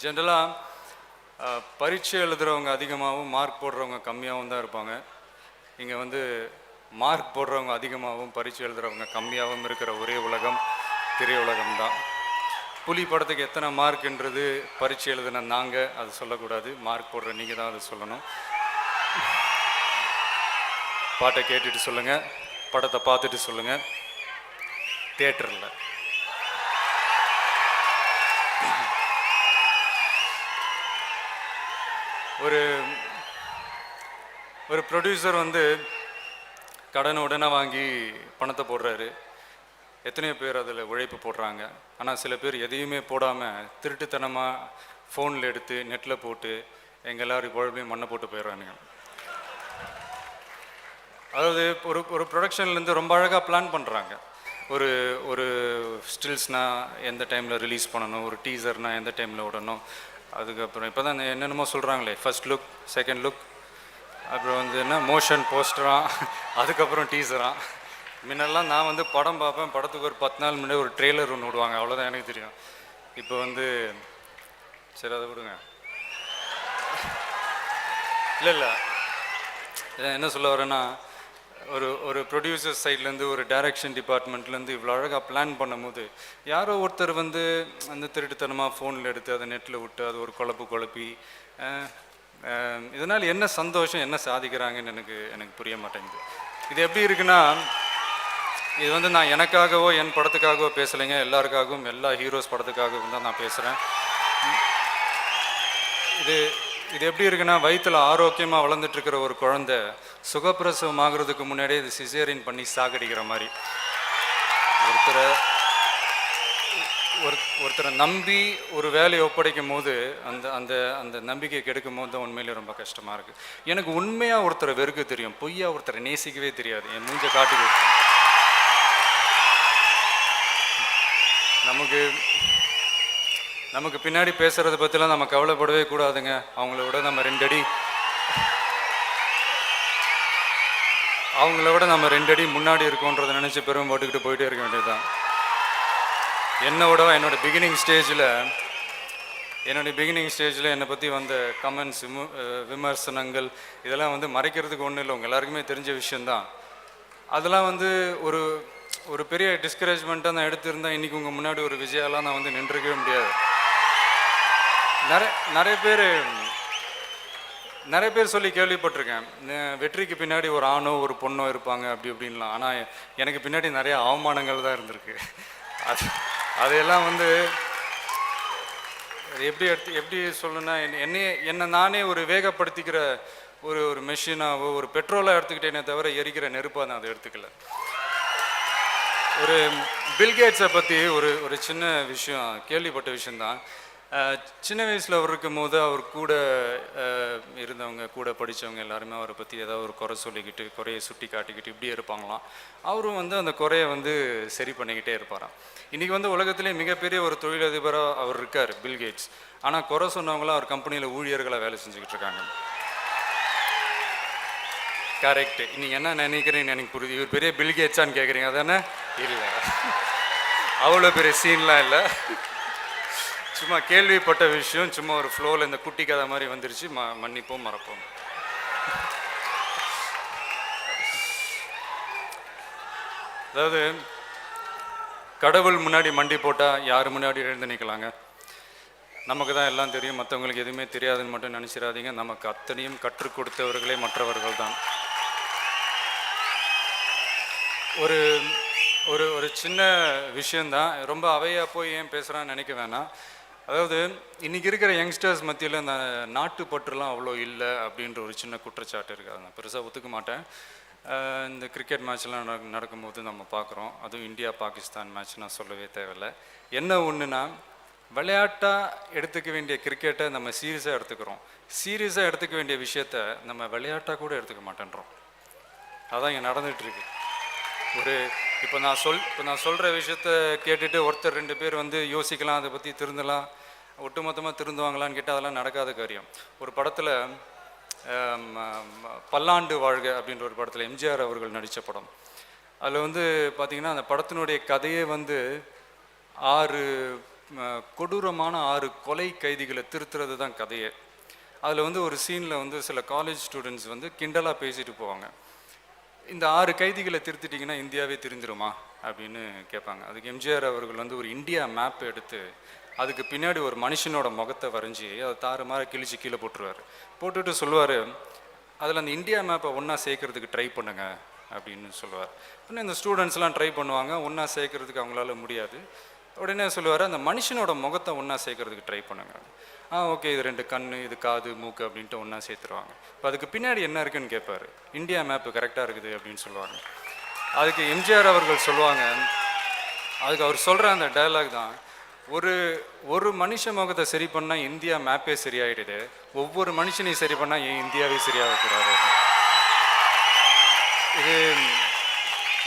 ஜென்ரலாக பரீட்சை எழுதுகிறவங்க அதிகமாகவும் மார்க் போடுறவங்க கம்மியாகவும் தான் இருப்பாங்க. இங்கே வந்து மார்க் போடுறவங்க அதிகமாகவும் பரீட்சை எழுதுகிறவங்க கம்மியாகவும் இருக்கிற ஒரே உலகம் திரையுலகம் தான். புலி படத்துக்கு எத்தனை மார்க்ன்றது பரீட்சை எழுதுன நாங்கள் அது சொல்லக்கூடாது, மார்க் போடுற நீங்கள் தான் அது சொல்லணும். பாட்டை கேட்டுட்டு சொல்லுங்கள், படத்தை பார்த்துட்டு சொல்லுங்கள். தியேட்டரில் ஒரு ப்ரொடியூசர் வந்து கடனை உடனே வாங்கி பணத்தை போடுறாரு. எத்தனையோ பேர் அதில் உழைப்பு போடுறாங்க. ஆனால் சில பேர் எதையுமே போடாமல் திருட்டுத்தனமாக ஃபோனில் எடுத்து நெட்டில் போட்டு எங்கள் எல்லாரும் குழம்பையும் மண்ணை போட்டு போயிடுறானுங்க. அதாவது ஒரு ப்ரொடக்ஷன்லேருந்து ரொம்ப அழகாக பிளான் பண்ணுறாங்க. ஒரு ஸ்டில்ஸ்னால் எந்த டைமில் ரிலீஸ் பண்ணணும், ஒரு டீசர்னால் எந்த டைமில் விடணும். அதுக்கப்புறம் இப்போ தான் என்னென்னமோ சொல்கிறாங்களே, ஃபர்ஸ்ட் லுக், செகண்ட் லுக், அப்புறம் வந்து என்ன மோஷன் போஸ்டரான், அதுக்கப்புறம் டீசரான். முன்னெல்லாம் நான் வந்து படம் பார்ப்பேன், படத்துக்கு ஒரு 10 நாள் முன்னாடி ஒரு ட்ரெய்லர் ஒன்று விடுவாங்க, அவ்வளோதான் எனக்கு தெரியும். இப்போ வந்து சரி அதை விடுங்க. இல்லை என்ன சொல்ல வரேன்னா, ஒரு ப்ரொடியூசர் சைட்லேருந்து ஒரு டைரக்ஷன் டிபார்ட்மெண்ட்லேருந்து இவ்வளோ அழகாக பிளான் பண்ணும்போது யாரோ ஒருத்தர் வந்து அந்த திருட்டுத்தனமாக ஃபோனில் எடுத்து அதை நெட்டில் விட்டு அது ஒரு குழப்பி இதனால் என்ன சந்தோஷம், என்ன சாதிக்கிறாங்கன்னு எனக்கு புரிய மாட்டேங்குது. இது எப்படி இருக்குன்னா, இது வந்து நான் எனக்காகவோ என் படத்துக்காகவோ பேசலைங்க, எல்லாருக்காகவும் எல்லா ஹீரோஸ் படத்துக்காகவும் தான் நான் பேசுகிறேன். இது எப்படி இருக்குன்னா, வயிற்றில் ஆரோக்கியமாக வளர்ந்துட்டுருக்கிற ஒரு குழந்தை சுகப்பிரசவம் ஆகிறதுக்கு முன்னாடியே இது சிசேரியன் பண்ணி சாகடிக்கிற மாதிரி. ஒருத்தரை நம்பி ஒரு வேலையை ஒப்படைக்கும் போது அந்த அந்த அந்த நம்பிக்கையை கெடுக்கும் போது தான் உண்மையிலே ரொம்ப கஷ்டமாக இருக்குது. எனக்கு உண்மையாக ஒருத்தரை வெறுக்க தெரியும், பொய்யா ஒருத்தரை நேசிக்கவே தெரியாது. என் மூஞ்ச காட்டி கொடுத்தேன். நமக்கு பின்னாடி பேசுகிறத பற்றிலாம் நம்ம கவலைப்படவே கூடாதுங்க. அவங்கள விட நம்ம ரெண்டு அடி முன்னாடி இருக்கோன்றதை நினச்சி பெருமை போட்டுக்கிட்டு போயிட்டே இருக்க வேண்டியது தான். என்னோட பிகினிங் ஸ்டேஜில் என்னை பற்றி வந்த கமெண்ட்ஸ், விமர்சனங்கள் இதெல்லாம் வந்து மறைக்கிறதுக்கு ஒன்றும் இல்லை, உங்கள் எல்லாருக்குமே தெரிஞ்ச விஷயந்தான். அதெல்லாம் வந்து ஒரு பெரிய டிஸ்கரேஜ்மெண்ட்டாக நான் எடுத்திருந்தேன். இன்றைக்கி உங்கள் முன்னாடி ஒரு விஜயாலாம் நான் வந்து நின்றுக்கவே முடியாது. நிறைய பேர் சொல்லி கேள்விப்பட்டிருக்கேன், வெற்றிக்கு பின்னாடி ஒரு ஆணோ ஒரு பொண்ணோ இருப்பாங்க அப்படி இப்படின்லாம். ஆனால் எனக்கு பின்னாடி நிறைய அவமானங்கள் தான் இருந்திருக்கு. அதையெல்லாம் வந்து எப்படி சொல்லணும்னா, என்னை நானே ஒரு வேகப்படுத்திக்கிற ஒரு மெஷினாவோ ஒரு பெட்ரோலாக எடுத்துக்கிட்டேனே தவிர எரிக்கிற நெருப்பாக நான் அதை எடுத்துக்கல. ஒரு பில்கேட்ஸை பற்றி ஒரு சின்ன விஷயம், கேள்விப்பட்ட விஷயந்தான். சின்ன வயசில் அவர் இருக்கும் போது அவர் கூட இருந்தவங்க, கூட படித்தவங்க எல்லாருமே அவரை பற்றி ஏதாவது ஒரு குறை சொல்லிக்கிட்டு, குறையை சுட்டி காட்டிக்கிட்டு இப்படியே இருப்பாங்களாம். அவரும் வந்து அந்த குறையை வந்து சரி பண்ணிக்கிட்டே இருப்பாராம். இன்றைக்கி வந்து உலகத்திலே மிகப்பெரிய ஒரு தொழிலதிபராக அவர் இருக்கார், பில்கேட்ஸ். ஆனால் குறை சொன்னவங்களாம் அவர் கம்பெனியில் ஊழியர்களாக வேலை செஞ்சுக்கிட்டு இருக்காங்க. கரெக்டு. நீங்கள் என்ன நினைக்கிறீங்கன்னு எனக்கு புரியுது. இவர் பெரிய பில்கேட்ஸான்னு கேட்குறீங்க, அதானே? இல்லை, அவ்வளோ பெரிய சீன்லாம் இல்லை. சும்மா கேள்விப்பட்ட விஷயம், சும்மா ஒரு ஃப்ளோவில் இந்த குட்டி கதை மாதிரி வந்துருச்சு. மன்னிப்போம், மறப்போம். அதாவது கடவுள் முன்னாடி மண்டி போட்டால் யார் முன்னாடி எழுந்து நிற்கலாங்க? நமக்கு தான் எல்லாம் தெரியும், மற்றவங்களுக்கு எதுவுமே தெரியாதுன்னு மட்டும் நினச்சிடாதீங்க. நமக்கு அத்தனையும் கற்றுக் கொடுத்தவர்களே மற்றவர்கள் தான். ஒரு சின்ன விஷயந்தான், ரொம்ப அவையாக போய் ஏன் பேசுகிறான்னு நினைக்க வேணாம். அதாவது இன்றைக்கி இருக்கிற யங்ஸ்டர்ஸ் மத்தியில் இந்த நாட்டுப்பற்றுலாம் அவ்வளோ இல்லை அப்படின்ற ஒரு சின்ன குற்றச்சாட்டு இருக்குது. அதை நான் பெருசாக ஒத்துக்க மாட்டேன். இந்த கிரிக்கெட் மேட்ச்லாம் நடக்கும்போது நம்ம பார்க்குறோம், அதுவும் இந்தியா பாகிஸ்தான் மேட்ச், நான் சொல்லவே தேவையில்லை. என்ன ஒன்றுனா, விளையாட்டாக எடுத்துக்க வேண்டிய கிரிக்கெட்டை நம்ம சீரியஸாக எடுத்துக்கிறோம், சீரியஸாக எடுத்துக்க வேண்டிய விஷயத்த நம்ம விளையாட்டாக கூட எடுத்துக்க மாட்டேன்றோம். அதான் இங்கே நடந்துகிட்ருக்கு. இப்போ நான் சொல்கிற விஷயத்த கேட்டுட்டு ஒருத்தர் 2 பேர் வந்து யோசிக்கலாம், அதை பற்றி திருந்தலாம், ஒட்டுமொத்தமாக திருந்துவாங்களான்னு கேட்டால் அதெல்லாம் நடக்காத காரியம். ஒரு படத்தில் பல்லாண்டு வாழ்க அப்படின்ற ஒரு படத்தில் எம்ஜிஆர் அவர்கள் நடித்த படம். அதில் வந்து பார்த்திங்கன்னா அந்த படத்தினுடைய கதையே வந்து 6 கொடூரமான 6 கொலை கைதிகளை திருத்துறது தான் கதையே. அதில் வந்து ஒரு சீனில் வந்து சில காலேஜ் ஸ்டூடெண்ட்ஸ் வந்து கிண்டலாக பேசிட்டு போவாங்க. இந்த 6 கைதிகளை திருத்திட்டிங்கன்னா இந்தியாவே திருந்திருமா அப்படின்னு கேட்பாங்க. அதுக்கு எம்ஜிஆர் அவர்கள் வந்து ஒரு இந்தியா மேப் எடுத்து அதுக்கு பின்னாடி ஒரு மனுஷனோட முகத்தை வரைஞ்சி அதை தாறுமாற கிழிச்சு கீழே போட்டுருவார். போட்டுட்டு சொல்லுவார், அதில் அந்த இந்தியா மேப்பை ஒன்றா சேர்க்கறதுக்கு ட்ரை பண்ணுங்க அப்படின்னு சொல்லுவார். இன்னும் இந்த ஸ்டூடெண்ட்ஸ்லாம் ட்ரை பண்ணுவாங்க, ஒன்றா சேர்க்கறதுக்கு அவங்களால முடியாது. உடனே சொல்லுவார், அந்த மனுஷனோட முகத்தை ஒன்றா சேர்க்கறதுக்கு ட்ரை பண்ணுங்க. ஓகே, இது 2 கண், இது காது, மூக்கு அப்படின்ட்டு ஒன்றா சேர்த்துருவாங்க. இப்போ அதுக்கு பின்னாடி என்ன இருக்குன்னு கேட்பார். இந்தியா மேப்பு கரெக்டாக இருக்குது அப்படின்னு சொல்லுவாங்க. அதுக்கு எம்ஜிஆர் அவர்கள் சொல்லுவாங்க, அதுக்கு அவர் சொல்கிற அந்த டயலாக் தான், ஒரு மனுஷ முகத்தை சரி பண்ணால் இந்தியா மேப்பே சரியாயிடுது, ஒவ்வொரு மனுஷனையும் சரி பண்ணால் ஏன் இந்தியாவே சரியாகக்கூடாது. இது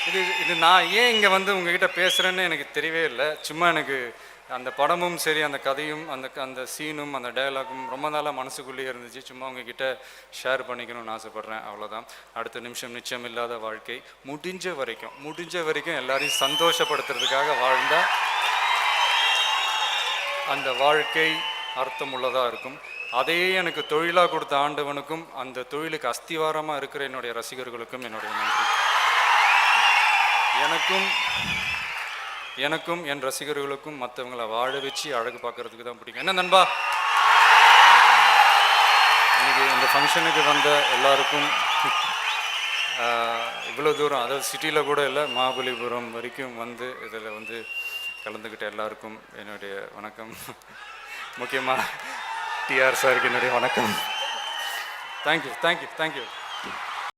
இது இது நான் ஏன் இங்கே வந்து உங்ககிட்ட பேசுகிறேன்னு எனக்கு தெரியவே இல்லை. சும்மா எனக்கு அந்த படமும் சரி, அந்த கதையும், அந்த சீனும், அந்த டயலாகும் ரொம்ப நாளாக மனசுக்குள்ளேயே இருந்துச்சு. சும்மா உங்ககிட்ட ஷேர் பண்ணிக்கணும்னு ஆசைப்பட்றேன், அவ்வளோதான். அடுத்த நிமிஷம் நிச்சயம் இல்லாத வாழ்க்கை. முடிஞ்ச வரைக்கும் எல்லாரையும் சந்தோஷப்படுத்துறதுக்காக வாழ்ந்தால் அந்த வாழ்க்கை அர்த்தமுள்ளதாக இருக்கும். அதையே எனக்கு தொழிலாக கொடுத்த ஆண்டவனுக்கும் அந்த தொழிலுக்கு அஸ்திவாரமாக இருக்கிற என்னுடைய ரசிகர்களுக்கும் என்னுடைய நன்றி. எனக்கும் என் ரசிகர்களுக்கும் மற்றவங்களை வாழ வச்சு அழகு பார்க்கறதுக்கு தான் பிடிக்கும். என்ன நண்பா, இன்னைக்கு இந்த ஃபங்க்ஷனுக்கு வந்த எல்லாருக்கும் இவ்வளோ தூரம், அதாவது சிட்டியில் கூட இல்லை, மகாபலிபுரம் வரைக்கும் வந்து இதில் வந்து கலந்துக்கிட்ட எல்லாருக்கும் என்னுடைய வணக்கம். முக்கியமாக டிஆர் சாருக்கு என்னுடைய வணக்கம். தேங்க்யூ.